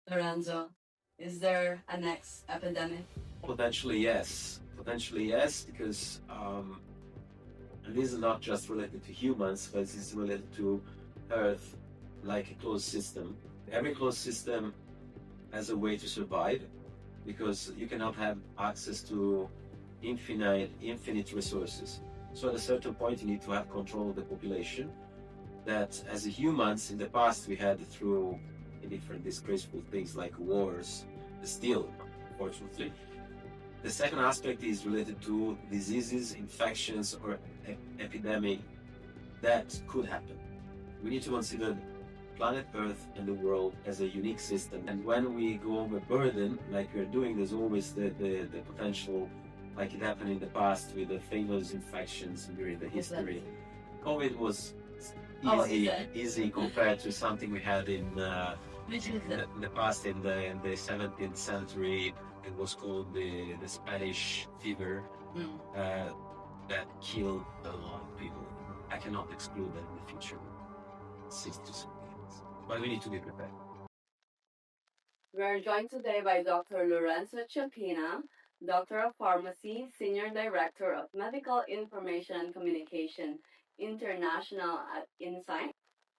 Lorenzo, is there a next epidemic? Potentially, yes. Potentially, yes, because and this is not just related to humans, but it's related to Earth, like a closed system. Every closed system has a way to survive because you cannot have access to infinite resources. So at a certain point, you need to have control of the population. That as humans in the past we had through different disgraceful things like wars, still, unfortunately. The second aspect is related to diseases, infections, or epidemic that could happen. We need to consider planet Earth and the world as a unique system. And when we go overburden, like we're doing, there's always the potential, like it happened in the past with the famous infections during the history. COVID was easy compared to something we had in the past, in the 17th century. It was called the Spanish fever. That killed a lot of people. I cannot exclude that in the future. 6 to 7 years. But we need to be prepared. We are joined today by Dr. Lorenza Chapina, Doctor of Pharmacy, Senior Director of Medical Information and Communication International at Insight,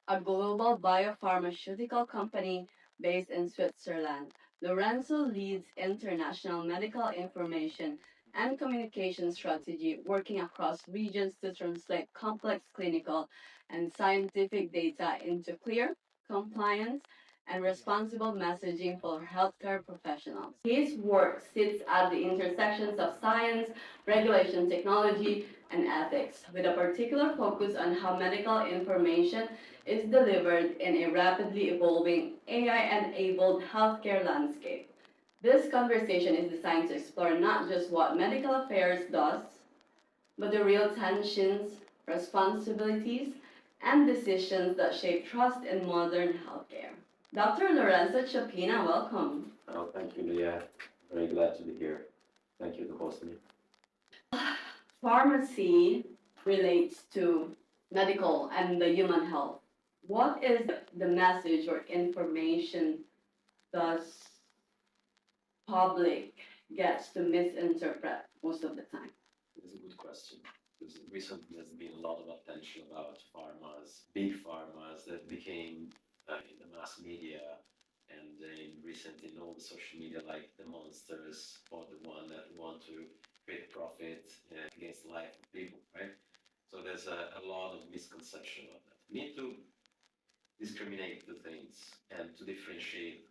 a global biopharmaceutical company based in Switzerland. Lorenzo leads international medical information and communication strategy, working across regions to translate complex clinical and scientific data into clear, compliant, and responsible messaging for healthcare professionals. His work sits at the intersections of science, regulation, technology, and ethics, with a particular focus on how medical information is delivered in a rapidly evolving AI-enabled healthcare landscape. This conversation is designed to explore not just what medical affairs does, but the real tensions, responsibilities, and decisions that shape trust in modern healthcare. Dr. Lorenza Chapina, welcome. Oh, thank you, Leah. Very glad to be here. Thank you for hosting me. Pharmacy relates to medical and the human health. What is the message or information does public gets to misinterpret most of the time? It's a good question. Because recently there's been a lot of attention about pharmas, big pharmas that became in the mass media and in all the social media, like the monsters or the one that want to create profit against the life of people, right? So there's a lot of misconception about that. We need to discriminate the things and to differentiate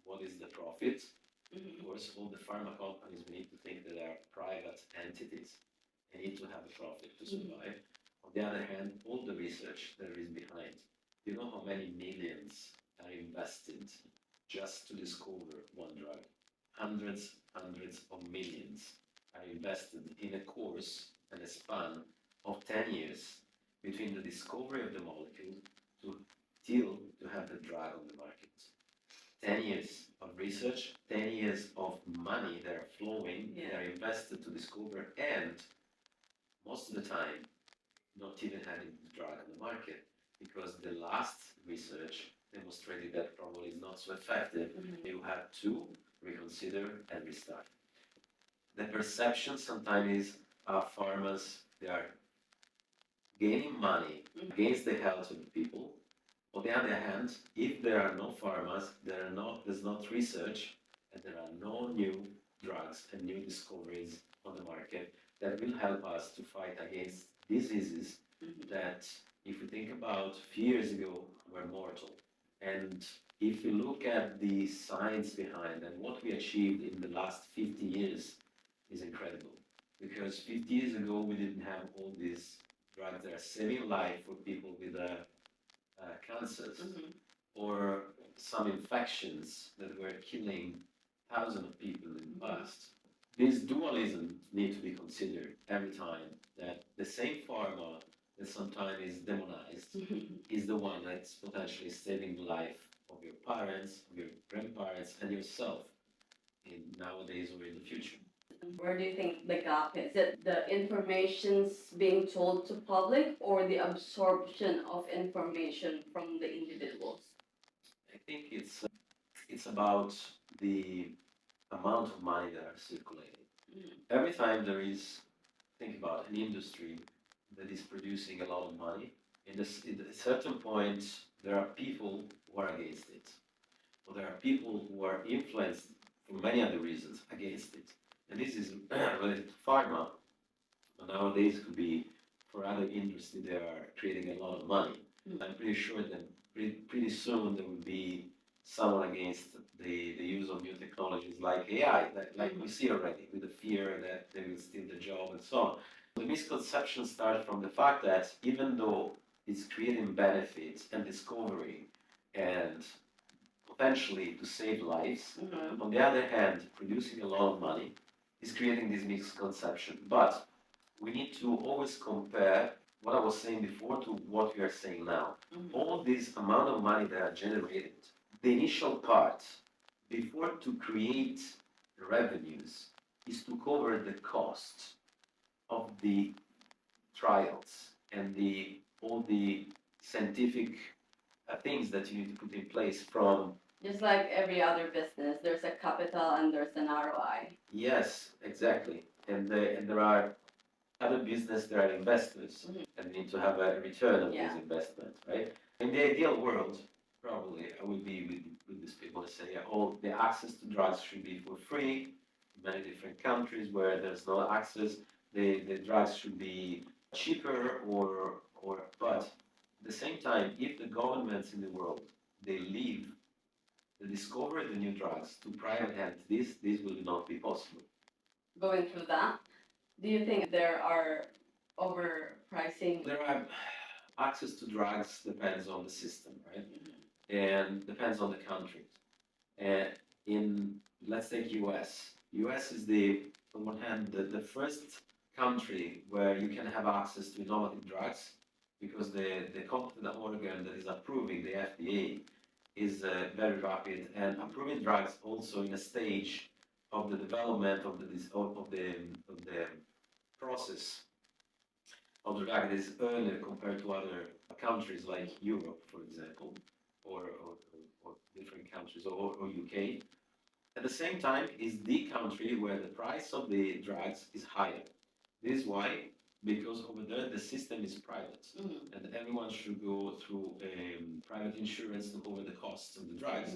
what is the profit. Of course, all the pharma companies, we need to think that they are private entities. They need to have a profit to survive. On the other hand, all the research that is behind. Do you know how many millions are invested just to discover one drug? Hundreds of millions are invested in a course and a span of 10 years between the discovery of the molecule to till to have the drug on the market. 10 years of research, 10 years of money that are flowing, that are invested to discover, and most of the time, not even having the drug on the market, because the last research demonstrated that probably is not so effective. You have to reconsider and restart. The perception sometimes is pharmas, they are gaining money against the health of the people. On the other hand, if there are no pharmas, there's not research, and there are no new drugs and new discoveries on the market that will help us to fight against diseases that, if we think about a few years ago, were mortal. And if you look at the science behind and what we achieved in the last 50 years is incredible. Because 50 years ago, we didn't have all these drugs that are saving life for people with cancers or some infections that were killing thousands of people in the past. This dualism needs to be considered every time, that the same pharma that sometimes is demonized is the one that's potentially saving the life of your parents, of your grandparents, and yourself in nowadays or in the future. Where do you think the gap is? Is it the information's being told to public or the absorption of information from the individuals? I think it's it's about the amount of money that are circulating. Every time there is, think about an industry that is producing a lot of money, at a certain point, there are people who are against it. Or there are people who are influenced for many other reasons against it. And this is related to pharma, but nowadays it could be for other industries that are creating a lot of money. I'm pretty sure that pretty soon there will be someone against the use of new technologies like AI, like we see already with the fear that they will steal the job and so on. The misconception starts from the fact that even though it's creating benefits and discovery and potentially to save lives, on the other hand, producing a lot of money is creating this misconception. But we need to always compare what I was saying before to what we are saying now. All this amount of money that are generated, the initial part, before to create revenues, is to cover the cost of the trials and all the scientific things that you need to put in place from. Just like every other business, there's a capital and there's an ROI. Yes, exactly. And there are other business, there are investors, and need to have a return on this investment, right? In the ideal world, probably I would be with these people to say, yeah, all the access to drugs should be for free. In many different countries where there's no access, the drugs should be cheaper or but at the same time, if the governments in the world they leave the discovery of the new drugs to private entities, this will not be possible. Going through that, do you think there are overpricing? There are access to drugs depends on the system, right? And depends on the country. And in let's take US. US is on one hand the first country where you can have access to innovative drugs because the competent organ that is approving the FDA is very rapid and approving drugs also in a stage of the development of the process of the drug that is earlier compared to other countries like Europe, for example, or different countries or UK. At the same time, is the country where the price of the drugs is higher. This is why, because over there the system is private, and everyone should go through private insurance to cover the costs of the drugs.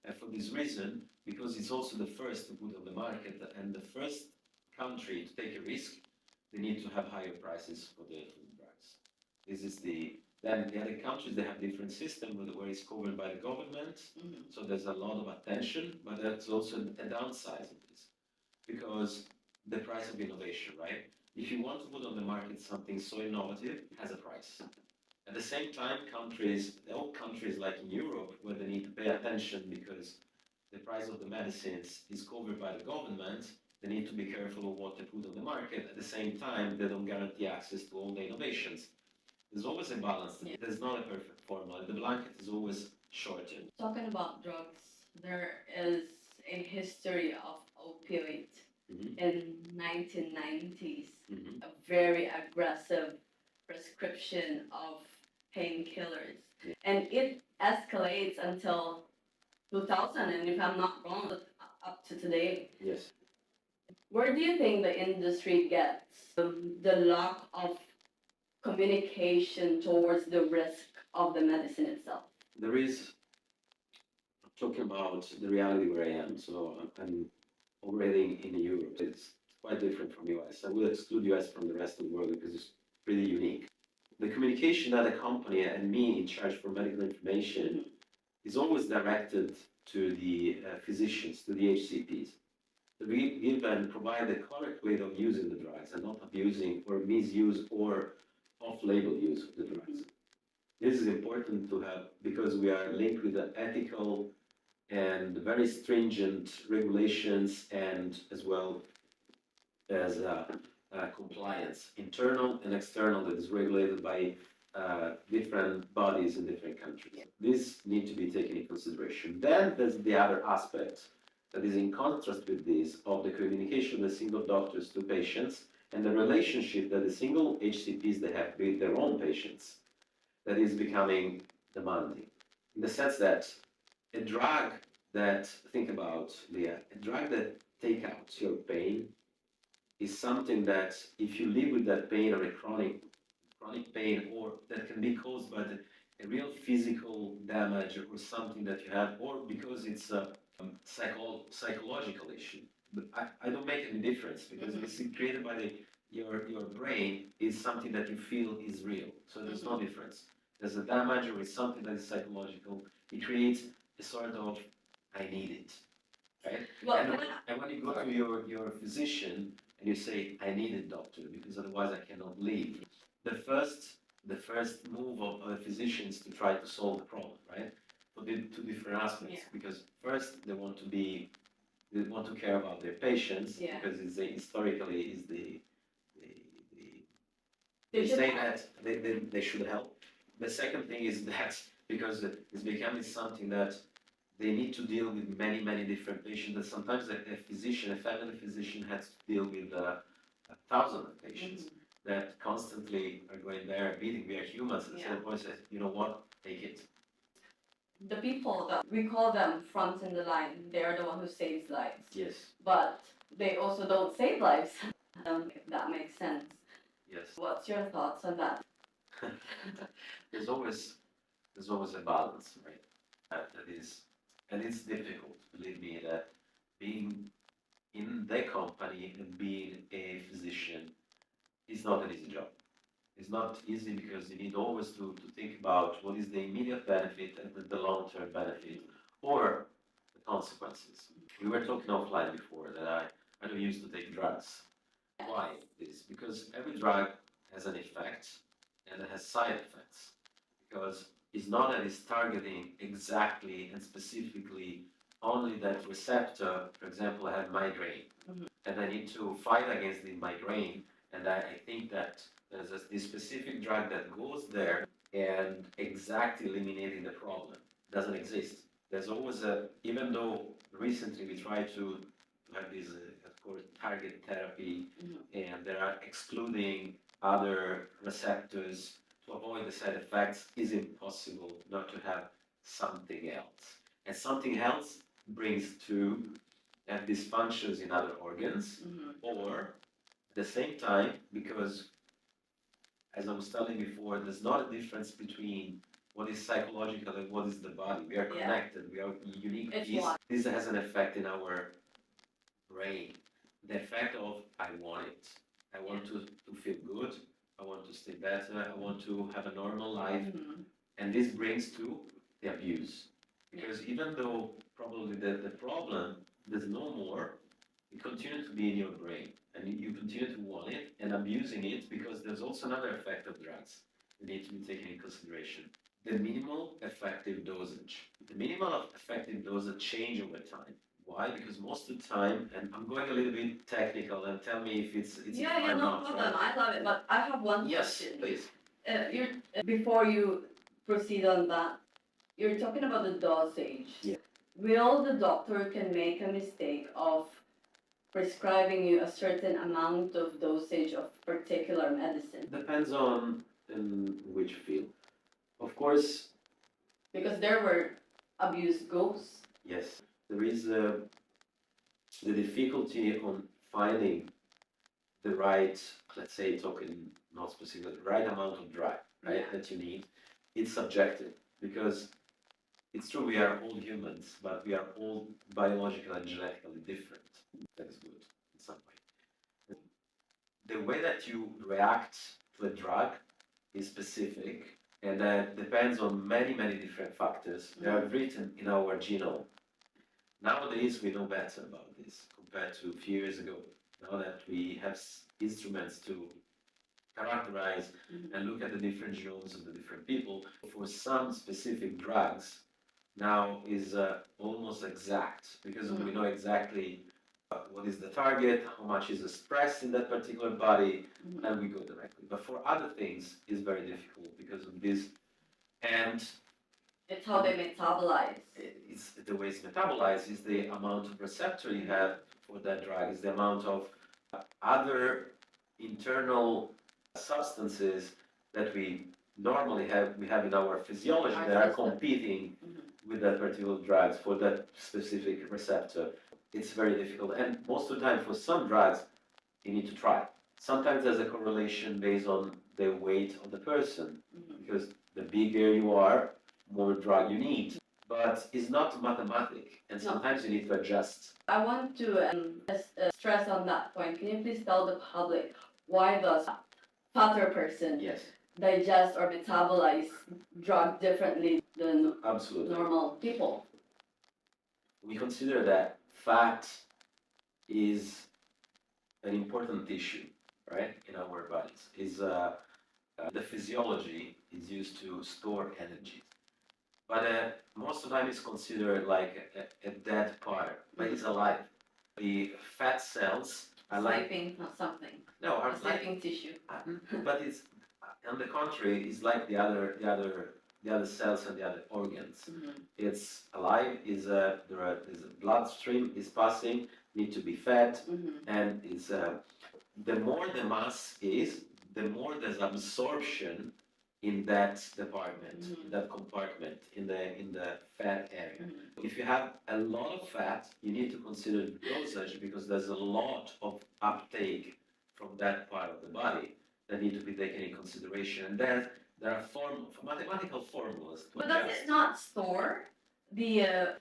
And for this reason, because it's also the first to put on the market and the first country to take a risk, they need to have higher prices for the drugs. This is then the other countries, they have different systems where it's covered by the government. So there's a lot of attention, but there's also a downside of this because the price of innovation, right? If you want to put on the market something so innovative, it has a price. At the same time, all countries like in Europe, where they need to pay attention because the price of the medicines is covered by the government, they need to be careful of what they put on the market. At the same time, they don't guarantee access to all the innovations. There's always a balance. There's not a perfect formula. The blanket is always shortened. Talking about drugs, there is a history of opioid in 1990s. A very aggressive prescription of painkillers. And it escalates until 2000, and if I'm not wrong, up to today. Yes. Where do you think the industry gets the lack of communication towards the risk of the medicine itself? There is, talking about the reality where I am, so I'm already in Europe. It's quite different from US. I will exclude US from the rest of the world because it's pretty unique. The communication that a company and me in charge for medical information is always directed to the physicians, to the HCPs. We give and provide the correct way of using the drugs and not abusing or misuse or off-label use of the drugs. This is important to have because we are linked with the ethical and very stringent regulations and as well as compliance, internal and external, that is regulated by different bodies in different countries. These need to be taken into consideration. Then there's the other aspect that is in contrast with this of the communication of the single doctors to patients and the relationship that the single HCPs they have with their own patients that is becoming demanding. In the sense that a drug that, think about, Leah, a drug that take out your pain is something that if you live with that pain or a chronic pain, or that can be caused by a real physical damage or something that you have, or because it's a psychological issue. But I don't make any difference because it's created by your brain is something that you feel is real. So there's no difference. There's a damage or it's something that is psychological. It creates a sort of I need it, right? Well, and when you go to your physician and you say, I need it, doctor, because otherwise I cannot leave, the first the first move of a physician is to try to solve the problem, right? For the two different aspects, yeah. Because first they want to care about their patients, yeah. Because it's historically is the, the they say that they should help. The second thing is that because it's becoming something that they need to deal with many, many different patients. And sometimes a physician, a family physician, has to deal with a thousand of patients that constantly are going there beating. We are humans. And yeah. The point says, you know what, take it. The people that we call them front in the line, they are the one who saves lives. Yes. But they also don't save lives. If that makes sense. Yes. What's your thoughts on that? there's always a balance, right? That is, and it's difficult, believe me, that being in the company and being a physician is not an easy job. It's not easy because you need always to think about what is the immediate benefit and the long-term benefit or the consequences. We were talking offline before that I don't used to take drugs. Why this? Because every drug has an effect and it has side effects. Because it's not that it's targeting exactly and specifically only that receptor. For example, I have migraine, and I need to fight against the migraine, and I think that there's this specific drug that goes there and exactly eliminating the problem. Doesn't exist. There's always even though recently we try to have this, of course, target therapy, and they are excluding other receptors to avoid the side effects, is impossible not to have something else. And something else brings to have dysfunctions in other organs, or at the same time, because as I was telling before, there's not a difference between what is psychological and what is the body. We are connected, we are unique piece. This has an effect in our brain. The effect of I want it. I want to feel good. I want to stay better. I want to have a normal life. And this brings to the abuse. Because even though probably the problem there's no more, it continues to be in your brain. And you continue to want it and abusing it because there's also another effect of drugs that need to be taken into consideration. The minimal effective dosage. The minimal effective dosage change over time. Why? Because most of the time, and I'm going a little bit technical, and tell me if it's yeah, no not, problem. Right? I love it, but I have one question. Yes, please. Before you proceed on that, you're talking about the dosage. Yeah. Will the doctor can make a mistake of prescribing you a certain amount of dosage of particular medicine? Depends on in which field. Of course. Because there were abuse goes. Yes, there is the difficulty on finding the right, let's say, talking not specific, the right amount of drug, right, that you need. It's subjective because it's true we are all humans, but we are all biologically and genetically different. That is good in some way. The way that you react to a drug is specific, and that depends on many, many different factors. They are written in our genome. Nowadays, we know better about this compared to a few years ago. Now that we have instruments to characterize and look at the different genomes of the different people, for some specific drugs, now is almost exact because we know exactly what is the target, how much is expressed in that particular body, and we go directly. But for other things, it's very difficult because of this. And it's how they metabolize. It's the way it's metabolized is the amount of receptor you have for that drug, is the amount of other internal substances that we normally have in our physiology that are competing with that particular drugs for that specific receptor, it's very difficult. And most of the time, for some drugs, you need to try. Sometimes there's a correlation based on the weight of the person, because the bigger you are, more drug you need. But it's not mathematic, and sometimes you need to adjust. I want to stress on that point. Can you please tell the public why does fatter person Yes, digest or metabolize drug differently than absolutely. normal people? We consider that fat is an important tissue, right, in our bodies. Is the physiology is used to store energy, but most of the time it's considered like a dead part, but it's alive. The fat cells are like Sleeping, not something. no, are A sleeping tissue. but it's on the contrary, it's like the other cells and the other organs. It's alive. Is is a bloodstream is passing, need to be fed, and is the more the mass is, the more there's absorption in that department, in that compartment, in the fat area. If you have a lot of fat, you need to consider dosage because there's a lot of uptake from that part of the body that need to be taken in consideration. And then there are mathematical formulas. But does it not store the?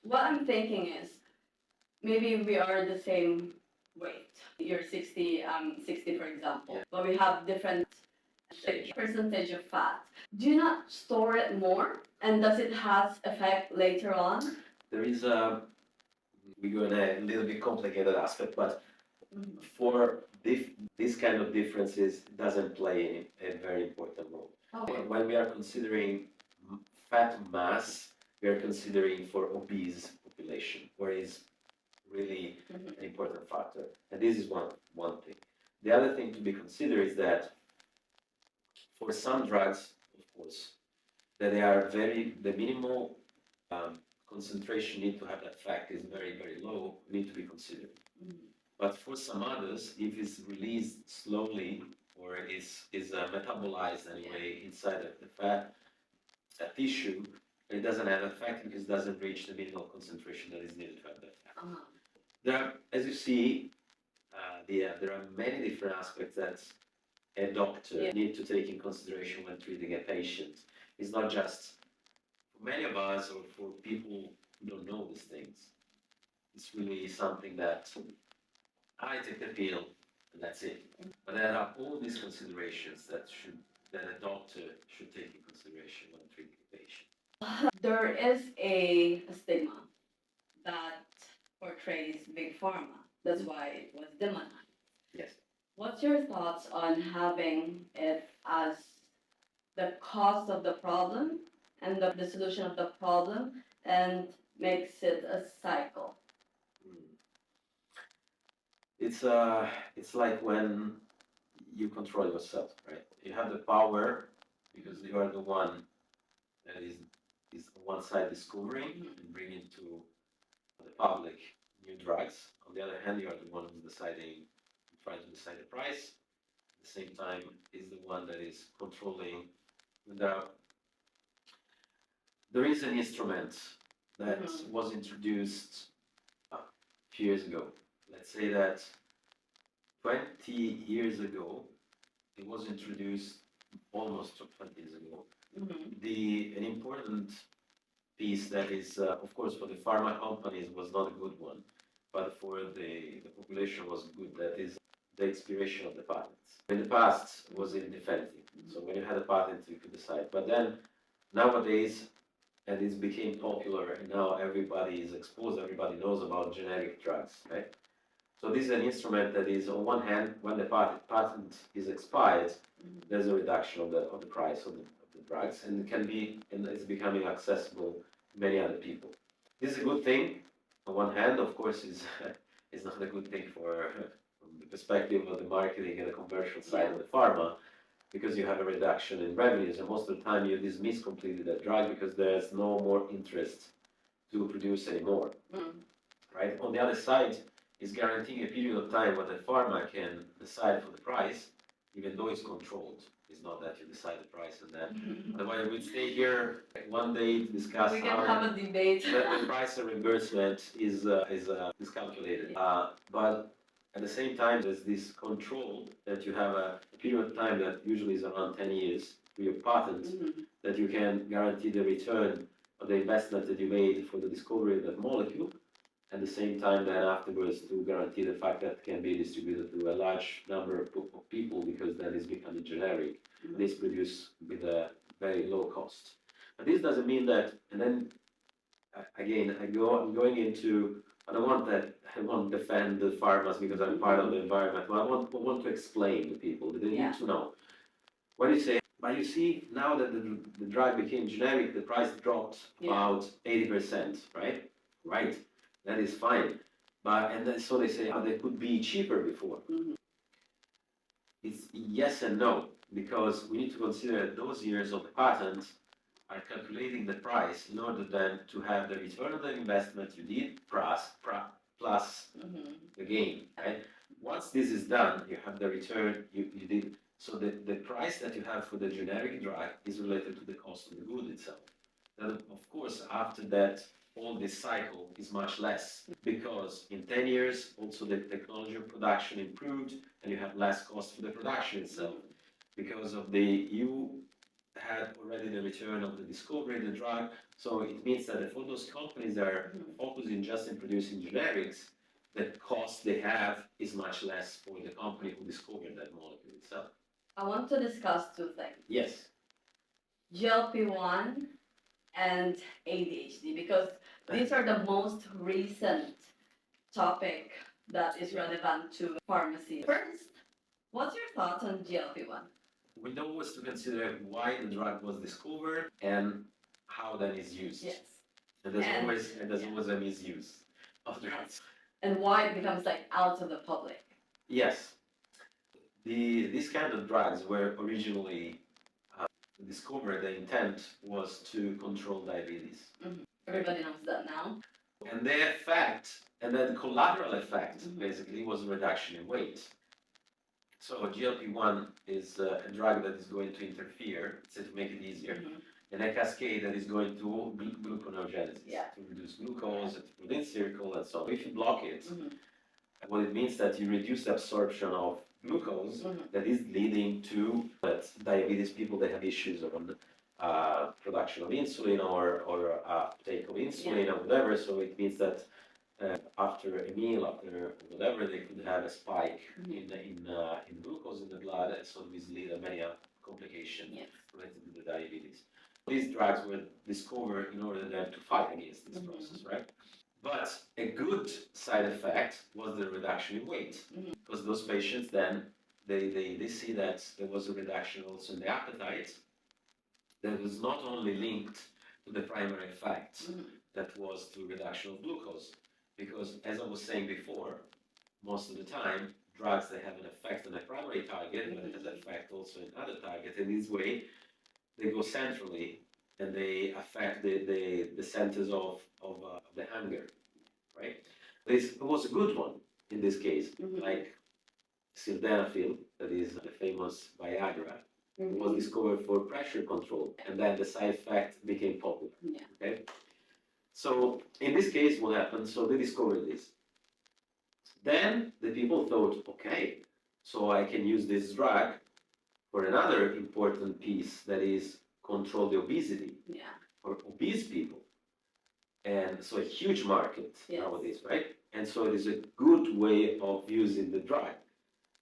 What I'm thinking is maybe we are the same weight. You're 60, 60 for example, but we have different percentage of fat. Do you not store it more, and does it have effect later on? There is a we go in a little bit complicated aspect, but for this kind of differences doesn't play a very important role. Okay. When we are considering fat mass, we are considering for obese population, where is really an important factor. And this is one thing. The other thing to be considered is that for some drugs, of course, that they are the minimal concentration need to have that fact is very low, need to be considered. But for some others, if it's released slowly or is metabolized anyway inside of the fat tissue, it doesn't have effect because it doesn't reach the minimal concentration that is needed to have that fat. There are, as you see, there are many different aspects that a doctor need to take in consideration when treating a patient. It's not just for many of us or for people who don't know these things. It's really something that I take the pill and that's it. But there are all these considerations that a doctor should take in consideration when treating a patient. There is a stigma that portrays big pharma. That's why it was demonized. Yes. What's your thoughts on having it as the cause of the problem and the solution of the problem and makes it a cycle? It's like when you control yourself, right? You have the power because you are the one that is on one side discovering and bringing to the public new drugs. On the other hand, you are the one who's deciding, trying to decide the price. At the same time, is the one that is controlling. There is an instrument that was introduced a few years ago. Let's say that 20 years ago, it was introduced almost 20 years ago. An important piece that is, of course, for the pharma companies was not a good one, but for the population was good. That is the expiration of the patents. In the past, it was indefinite. So when you had a patent, you could decide. But then nowadays, and it became popular, and now everybody is exposed. Everybody knows about generic drugs, right? So this is an instrument that is, on one hand, when the patent is expired, there's a reduction of the price of the drugs, and it's becoming accessible to many other people. This is a good thing. On one hand, of course, is not a good thing from the perspective of the marketing and the commercial side of the pharma, because you have a reduction in revenues, and most of the time you dismiss completely that drug because there's no more interest to produce anymore. Right? On the other side, is guaranteeing a period of time when the pharma can decide for the price, even though it's controlled. It's not that you decide the price and then. Otherwise, we'd stay here one day to discuss We how can have a debate. the price of reimbursement is calculated. But at the same time, there's this control that you have a period of time that usually is around 10 years for your patent, that you can guarantee the return of the investment that you made for the discovery of that molecule. At the same time, then afterwards, to guarantee the fact that it can be distributed to a large number of people, because then it's becoming generic. And it's produced with a very low cost. But this doesn't mean that, and then again, I'm going into, I don't want that, I won't defend the pharmas because I'm part of the environment, but I want to explain to people that they need to know. When you say, but you see, now that the drug became generic, the price dropped about 80%, right? Right. That is fine. But, and then so they say, oh, they could be cheaper before. It's yes and no, because we need to consider that those years of the patent are calculating the price in order then to have the return of the investment you did plus the gain, right? Once this is done, you have the return you did. So the price that you have for the generic drug is related to the cost of the good itself. Then, of course, after that, all this cycle is much less, because in 10 years, also the technology of production improved and you have less cost for the production itself. Because of you had already the return of the discovery of the drug. So it means that if all those companies are focusing just in producing generics, the cost they have is much less for the company who discovered that molecule itself. I want to discuss two things. Yes. GLP-1 and ADHD, because these are the most recent topic that is relevant to pharmacy. First, what's your thoughts on GLP-1? We know always to consider why the drug was discovered and how that is used. Yes. And there's always a misuse of drugs. And why it becomes like out of the public. Yes. These kind of drugs were originally discovered, the intent was to control diabetes. Everybody knows that now. And the effect, and then the collateral effect, basically, was a reduction in weight. So GLP-1 is a drug that is going to interfere, to make it easier, and a cascade that is going to gluconeogenesis, to reduce glucose, to put in circle, and so on. If you block it, what it means that you reduce the absorption of glucose, that is leading to that diabetes people that have issues on production of insulin or uptake of insulin or whatever. So it means that after a meal, after whatever, they could have a spike in glucose in the blood, and so this leads to many complications related to the diabetes. These drugs were discovered in order then to fight against this process, right? But a good side effect was the reduction in weight, because those patients then, they see that there was a reduction also in the appetite that was not only linked to the primary effect, that was to reduction of glucose, because as I was saying before, most of the time, drugs that have an effect on a primary target, but it has an effect also in other targets, in this way, they go centrally and they affect the centers of the hunger, right? This was a good one in this case, like sildenafil, that is the famous Viagra, was discovered for pressure control, and then the side effect became popular. Okay, so in this case, what happened? So they discovered this. Then the people thought, okay, so I can use this drug for another important piece, that is control the obesity for obese people. And so a huge market nowadays, right? And so it is a good way of using the drug.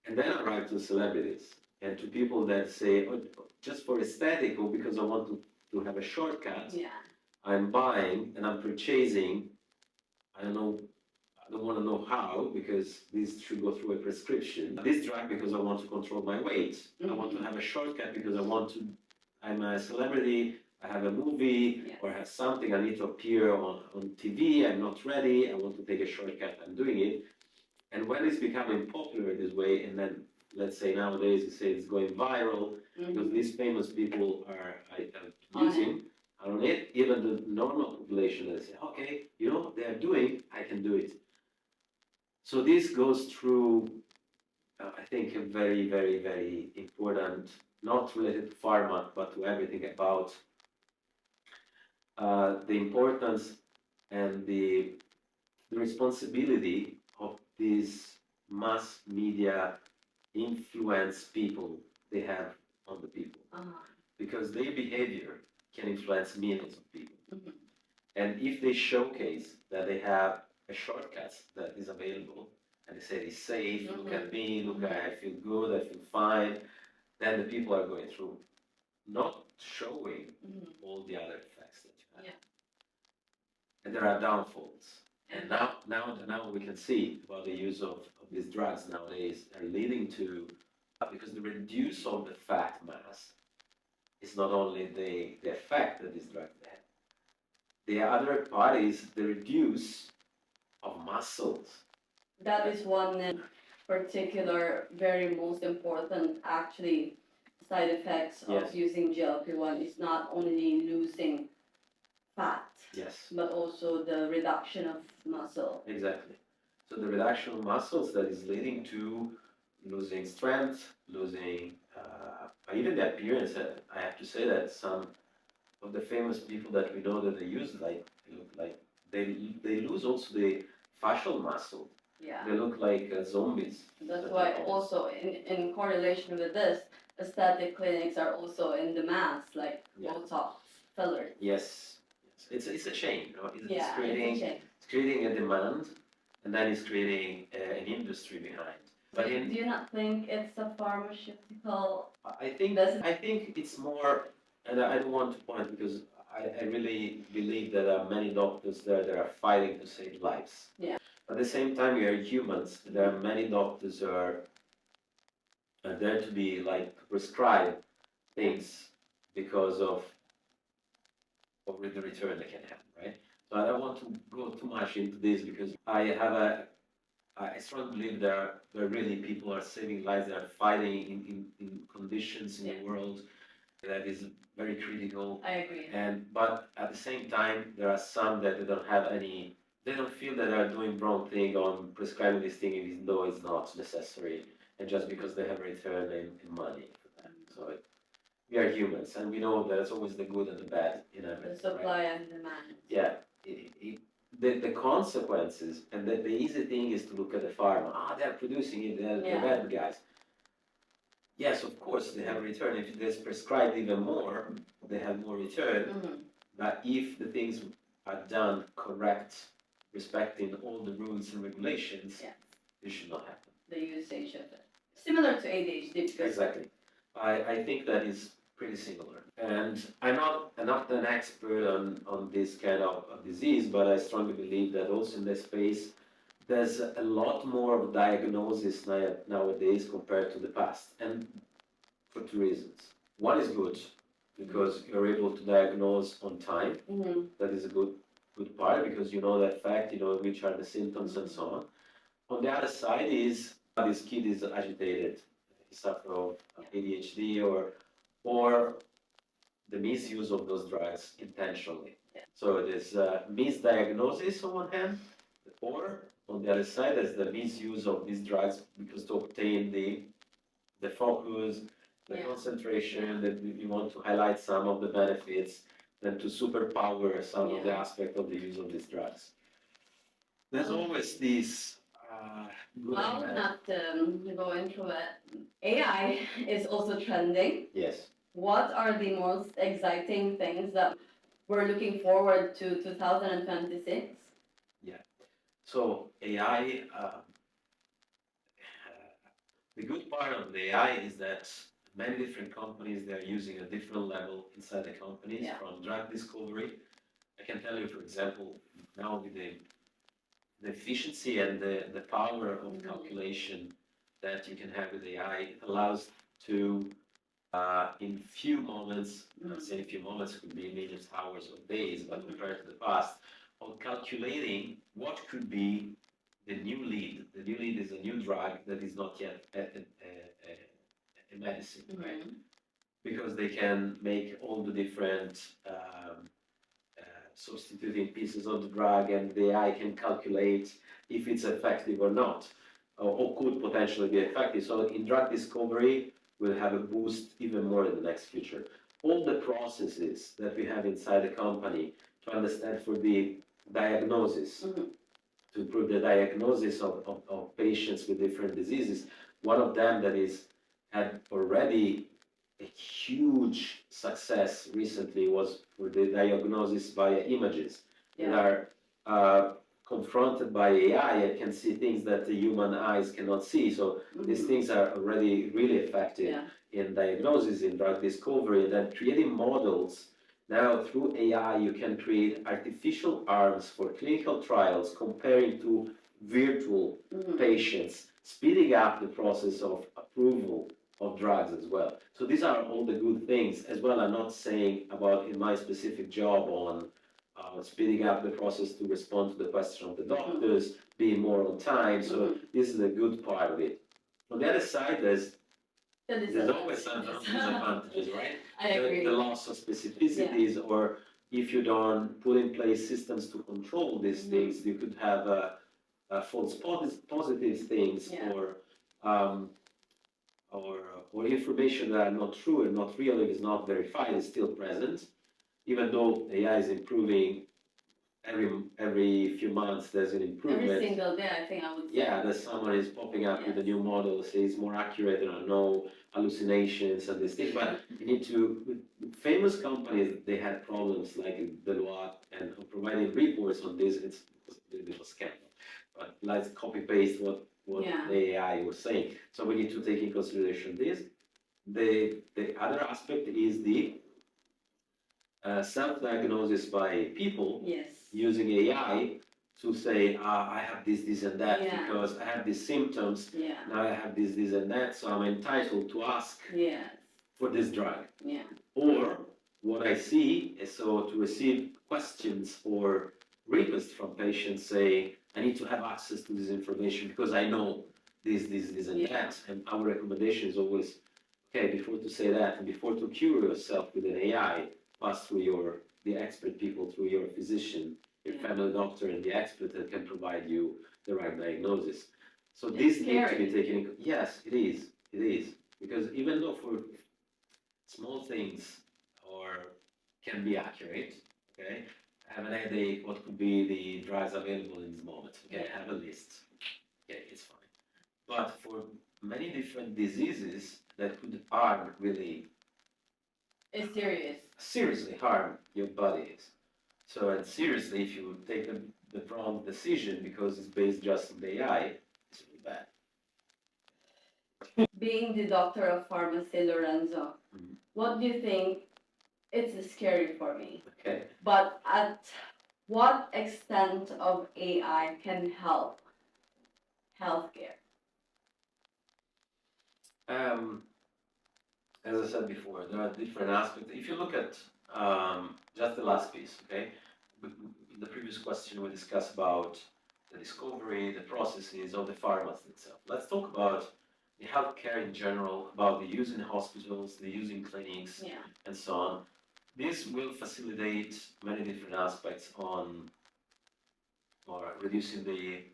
And then arrive to celebrities and to people that say, oh, just for aesthetic or because I want to have a shortcut, I'm buying and I'm purchasing, I don't want to know how, because this should go through a prescription. This drug because I want to control my weight. I want to have a shortcut because I'm a celebrity, I have a movie or have something, I need to appear on TV, I'm not ready, I want to take a shortcut, I'm doing it. And when it's becoming popular this way, and then let's say nowadays you say it's going viral, because these famous people are using on it, even the normal population, they say, okay, they are doing, I can do it. So this goes through, I think, a very, very, very important not related to pharma, but to everything about the importance and the responsibility of these mass media influence people they have on the people. Because their behavior can influence millions of people. And if they showcase that they have a shortcut that is available, and they say it's safe, look at me, look, I feel good, I feel fine, then the people are going through, not showing all the other effects that you have. And there are downfalls. And now we can see about the use of these drugs nowadays are leading to, because the reduce of the fat mass is not only the effect that these drugs have, the other part is the reduce of muscles. That is one particular, very most important, actually, side effects Yes. of using GLP-1 is not only losing fat, Yes, but also the reduction of muscle. exactly. So the reduction of muscles that is leading to losing strength, losing even the appearance. I have to say that some of the famous people that we know that they use like they lose also the facial muscle. Yeah. They look like zombies. That's why also in correlation with this, aesthetic clinics are also in demand, like Botox, fillers. Yes, it's a chain. You know? It's It's a chain. It's creating a demand, and then it's creating an industry behind. But do you not think it's a pharmaceutical? I think it's more, and I don't want to point because I really believe that there are many doctors there that are fighting to save lives. Yeah. At the same time, we are humans. There are many doctors who are there to be like to prescribe things because of the return they can have, right? So I don't want to go too much into this because I strongly believe there really people are saving lives, they are fighting in conditions in the world that is very critical. I agree. But at the same time, there are some that they don't feel that they are doing wrong thing on prescribing this thing even though it's not necessary, and just because they have return in money for that. So we are humans, and we know that it's always the good and the bad in everything. The supply and demand. Yeah. The consequences, and the easy thing is to look at the pharma. They're producing it, they're bad guys. Yes, of course, they have a return. If they prescribe even more, they have more return. But if the things are done correct, respecting all the rules and regulations, it should not happen. The usage of it. Similar to ADHD. Exactly. I think that is pretty similar. And I'm not an expert on this kind of disease, but I strongly believe that also in this space, there's a lot more of diagnosis nowadays compared to the past, and for two reasons. One is good, because you're able to diagnose on time. That is a good part, because you know the fact, you know which are the symptoms and so on. On the other side is this kid is agitated, he suffers from ADHD or the misuse of those drugs intentionally. So there's misdiagnosis on one hand, or on the other side, there's the misuse of these drugs because to obtain the focus, the concentration, that you want to highlight some of the benefits, then to superpower some of the aspect of the use of these drugs. There's always this. Well, not go into it. AI is also trending. Yes. What are the most exciting things that we're looking forward to 2026? Yeah. So AI, the good part of the AI is that many different companies, they're using a different level inside the companies, from drug discovery. I can tell you, for example, now with the efficiency and the power of calculation that you can have with AI, it allows to, in few moments, I'm saying a few moments, could be minutes, hours, or days, but compared to the past, of calculating what could be the new lead. The new lead is a new drug that is not yet a medicine, right? Because they can make all the different substituting pieces of the drug, and the AI can calculate if it's effective or not, or could potentially be effective. So in drug discovery, will have a boost even more in the next future. All the processes that we have inside the company to understand for the diagnosis, to improve the diagnosis of patients with different diseases. One of them that is had already a huge success recently was for the diagnosis via images that are confronted by AI and can see things that the human eyes cannot see. So these things are already really effective in diagnosis, in drug discovery, and then creating models. Now, through AI, you can create artificial arms for clinical trials comparing to virtual patients, speeding up the process of approval of drugs as well. So these are all the good things as well. I'm not saying about in my specific job on speeding up the process to respond to the question of the doctors, being more on time. So this is the good part of it. On the other side, there's always some disadvantages, right? I agree. The loss of specificities, or if you don't put in place systems to control these things, you could have false positive things, um, or or information that are not true and not real if it's not verified is still present, even though AI is improving every few months. There's an improvement. Every single day, I think I would say. Yeah, that someone is popping up with a new model, says more accurate, and no hallucinations and this thing. But you need to, with famous companies, they had problems like Deloitte and providing reports on this. It's a bit of a scandal. But let's copy paste what the AI was saying. So we need to take in consideration this. The other aspect is the self-diagnosis by people using AI to say, I have this, and that because I have these symptoms. Now I have this, and that, so I'm entitled to ask for this drug. Or what I see is so to receive questions or requests from patients saying, I need to have access to this information because I know this, and that. And our recommendation is always, okay, before to say that and before to cure yourself with an AI, pass through the expert people, through your physician, your family doctor, and the expert that can provide you the right diagnosis. So this needs to be taken in. Yes, it is. It is. Because even though for small things or can be accurate, okay, have an headache, what could be the drugs available in this moment? Okay, have a list. Okay, it's fine. But for many different diseases that could harm really it's serious. Seriously harm your bodies. So, and seriously, if you take the wrong decision because it's based just on the AI, it's really bad. Being the doctor of pharmacy, Lorenzo, what do you think? It's scary for me. Okay. But at what extent of AI can help healthcare? As I said before, there are different aspects. If you look at just the last piece, okay, the previous question we discussed about the discovery, the processes of the pharmacy itself. Let's talk about the healthcare in general, about the use in hospitals, the use in clinics, and so on. This will facilitate many different aspects on or reducing the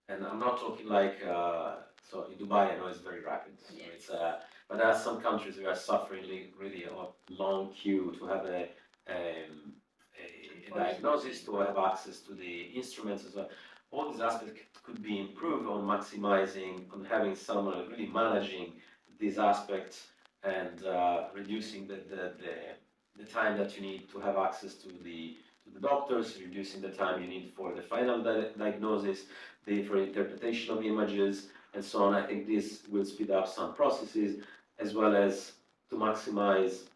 and I'm not talking like so in Dubai I know it's very rapid. So it's but there are some countries who are suffering really a long queue to have a diagnosis, to have access to the instruments as well. All these aspects could be improved on maximizing, on having someone really managing these aspects and reducing the time that you need to have access to the doctors, reducing the time you need for the final diagnosis, for interpretation of images, and so on. I think this will speed up some processes as well as to maximize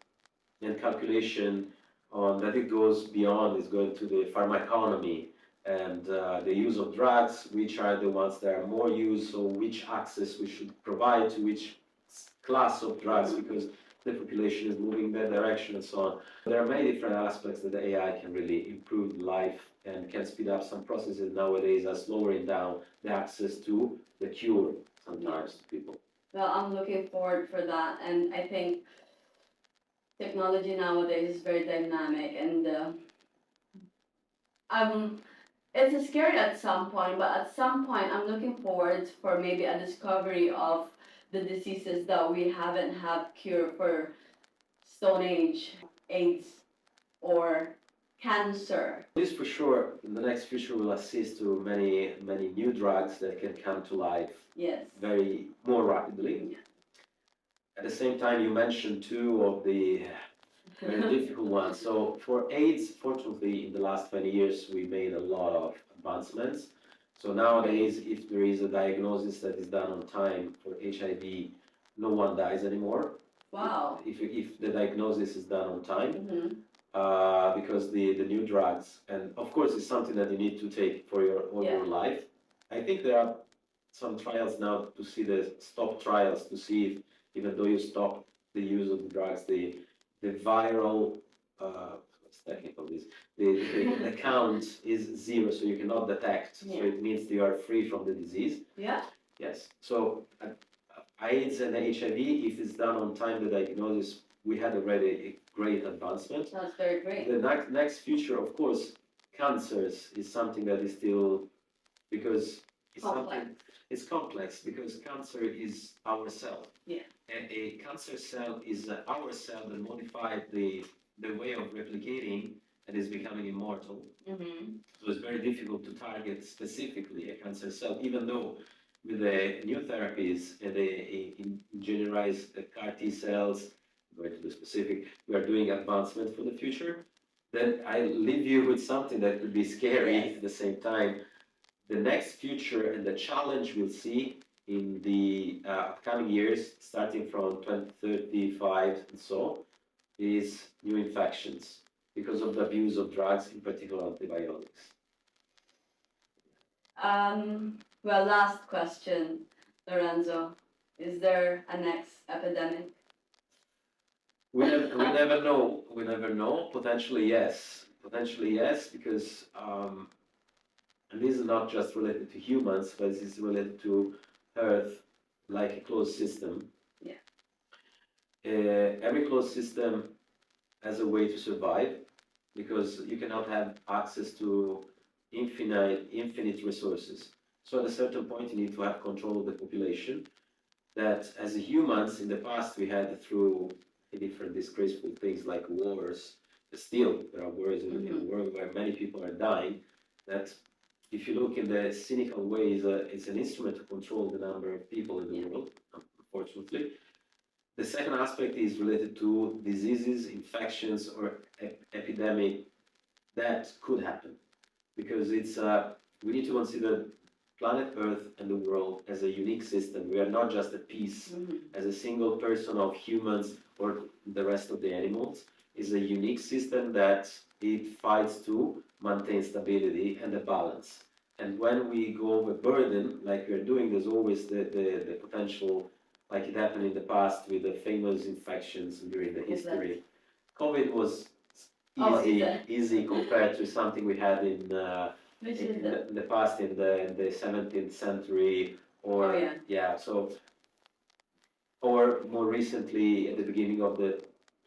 and calculation on that it goes beyond, is going to the pharmaconomy and the use of drugs, which are the ones that are more used, so which access we should provide to which class of drugs, because the population is moving in that direction and so on. There are many different aspects that the AI can really improve life and can speed up some processes nowadays as lowering down the access to the cure sometimes to people. Well, I'm looking forward for that, and I think technology nowadays is very dynamic, and it's scary at some point, but at some point I'm looking forward for maybe a discovery of the diseases that we haven't had cure for, Stone Age, AIDS, or cancer. This for sure, in the next future, will assist to many new drugs that can come to life. Yes. Very more rapidly. Yeah. At the same time, you mentioned two of the very difficult ones. So for AIDS, fortunately, in the last 20 years, we made a lot of advancements. So nowadays, if there is a diagnosis that is done on time for HIV, no one dies anymore. Wow. If the diagnosis is done on time, because the new drugs, and of course, it's something that you need to take for your life. I think there are some trials now to see the stop trials to see if even though you stop the use of the drugs, the viral what's technical this the count is zero, so you cannot detect. So it means you are free from the disease. Yeah. Yes. So AIDS and HIV, if it's done on time, the diagnosis, we had already a great advancement. That's very great. The next future, of course, cancers is something that is still, because it's something, it's complex because cancer is our cell. Yeah. A cancer cell is our cell that modified the way of replicating and is becoming immortal. So it's very difficult to target specifically a cancer cell, even though with the new therapies and the generalized CAR T cells, going to the specific, we are doing advancement for the future. Then I leave you with something that could be scary at the same time. The next future and the challenge we'll see in the upcoming years, starting from 2035 and so, is new infections because of the abuse of drugs, in particular antibiotics. Well, last question, Lorenzo. Is there a next epidemic? We never know. We never know. Potentially yes. Potentially yes, because and this is not just related to humans, but this is related to Earth, like a closed system. Yeah. Every closed system has a way to survive, because you cannot have access to infinite resources. So at a certain point, you need to have control of the population. That as humans in the past we had through different disgraceful things like wars. Still, there are wars in the world where many people are dying. That, if you look in the cynical way, is an instrument to control the number of people in the world, unfortunately. The second aspect is related to diseases, infections, or epidemic that could happen, because it's we need to consider planet Earth and the world as a unique system. We are not just a piece, as a single person of humans or the rest of the animals. It's a unique system that it fights to maintain stability and a balance. And when we go overburden, like we're doing, there's always the potential, like it happened in the past with the famous infections during the history. COVID was easy compared to something we had in the past, in the 17th century, or so, or more recently at the beginning of the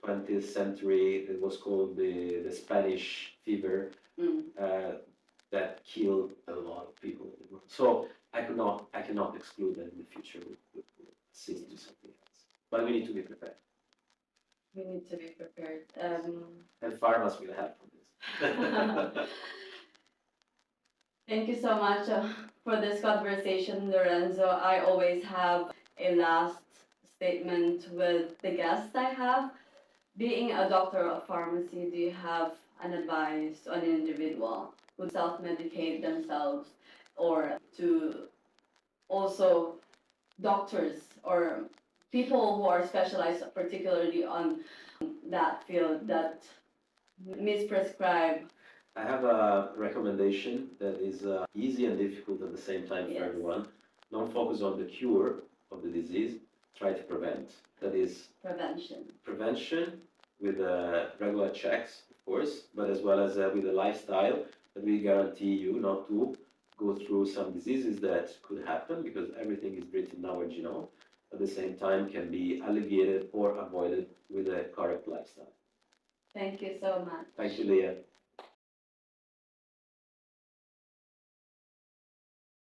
20th century, it was called the Spanish fever, that killed a lot of people. So I cannot exclude that in the future we'll assist to something else, but we need to be prepared. We need to be prepared. And pharmas will help on this. Thank you so much for this conversation, Lorenzo. I always have a last statement with the guests I have. Being a doctor of pharmacy, do you have an advice to an individual who self-medicate themselves, or to also doctors or people who are specialized particularly on that field that misprescribe? I have a recommendation that is easy and difficult at the same time for everyone. Don't focus on the cure of the disease, try to prevent. That is prevention. Prevention with regular checks, of course, but as well as with a lifestyle that will guarantee you not to go through some diseases that could happen, because everything is written in our genome. At the same time, can be alleviated or avoided with a correct lifestyle. Thank you so much. Thank you, Leah.